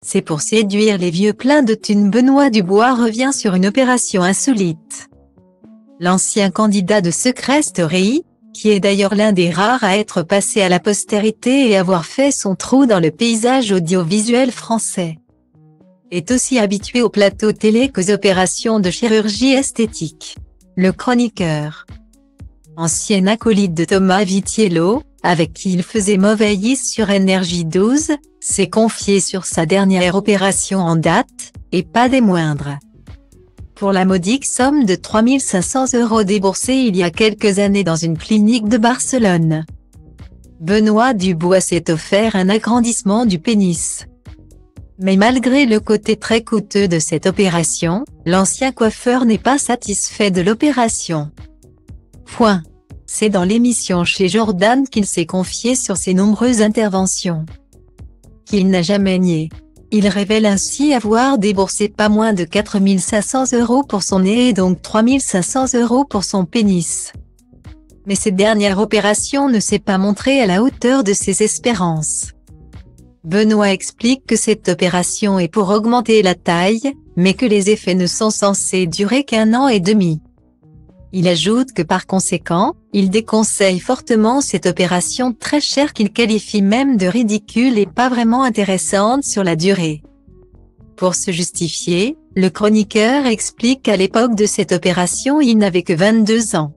C'est pour séduire les vieux pleins de thunes. Benoît Dubois revient sur une opération insolite. L'ancien candidat de Secret Story, qui est d'ailleurs l'un des rares à être passé à la postérité et avoir fait son trou dans le paysage audiovisuel français, est aussi habitué aux plateaux télé qu'aux opérations de chirurgie esthétique. Le chroniqueur, ancien acolyte de Thomas Vitiello, avec qui il faisait Moveillis sur Énergie 12, s'est confié sur sa dernière opération en date, et pas des moindres. Pour la modique somme de 3 500 € déboursée il y a quelques années dans une clinique de Barcelone, Benoît Dubois s'est offert un agrandissement du pénis. Mais malgré le côté très coûteux de cette opération, l'ancien coiffeur n'est pas satisfait de l'opération. Point. C'est dans l'émission Chez Jordan qu'il s'est confié sur ses nombreuses interventions, qu'il n'a jamais nié. Il révèle ainsi avoir déboursé pas moins de 4 500 € pour son nez et donc 3 500 € pour son pénis. Mais cette dernière opération ne s'est pas montrée à la hauteur de ses espérances. Benoît explique que cette opération est pour augmenter la taille, mais que les effets ne sont censés durer qu'1 an et demi. Il ajoute que par conséquent, il déconseille fortement cette opération très chère qu'il qualifie même de ridicule et pas vraiment intéressante sur la durée. Pour se justifier, le chroniqueur explique qu'à l'époque de cette opération il n'avait que 22 ans.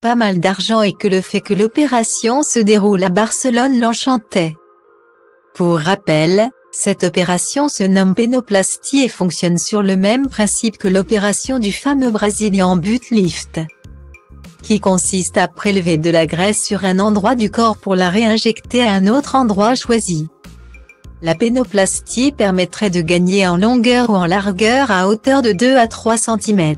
Pas mal d'argent et que le fait que l'opération se déroule à Barcelone l'enchantait. Pour rappel, cette opération se nomme pénoplastie et fonctionne sur le même principe que l'opération du fameux Brésilien butt lift, qui consiste à prélever de la graisse sur un endroit du corps pour la réinjecter à un autre endroit choisi. La pénoplastie permettrait de gagner en longueur ou en largeur à hauteur de 2 à 3 cm.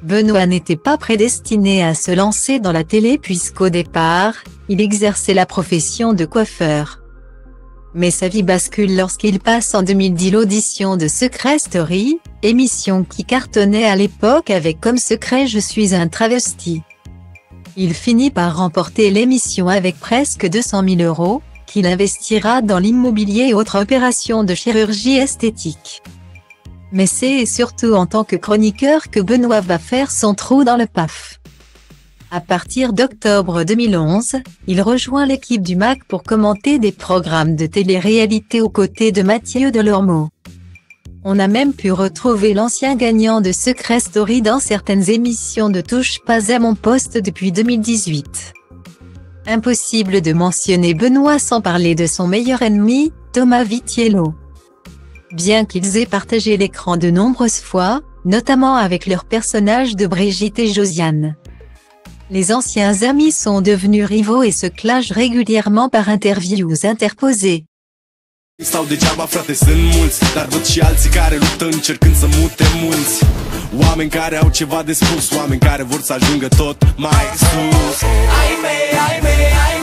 Benoît n'était pas prédestiné à se lancer dans la télé puisqu'au départ, il exerçait la profession de coiffeur. Mais sa vie bascule lorsqu'il passe en 2010 l'audition de Secret Story, émission qui cartonnait à l'époque avec comme secret Je suis un travesti. Il finit par remporter l'émission avec presque 200 000 €, qu'il investira dans l'immobilier et autres opérations de chirurgie esthétique. Mais c'est surtout en tant que chroniqueur que Benoît va faire son trou dans le PAF. À partir d'octobre 2011, il rejoint l'équipe du MAC pour commenter des programmes de télé-réalité aux côtés de Mathieu Delormeau. On a même pu retrouver l'ancien gagnant de Secret Story dans certaines émissions de Touche pas à mon poste depuis 2018. Impossible de mentionner Benoît sans parler de son meilleur ennemi, Thomas Vitiello. Bien qu'ils aient partagé l'écran de nombreuses fois, notamment avec leur personnage de Brigitte et Josiane, les anciens amis sont devenus rivaux et se clashent régulièrement par interviews interposées. Stau degeaba, frate, sunt mulți, dar văd și alții care luptă încercând să mute mulți. Oameni care au ceva de spus, oameni care vor să ajungă tot mai sus. Ai mei, ai mei, ai mei.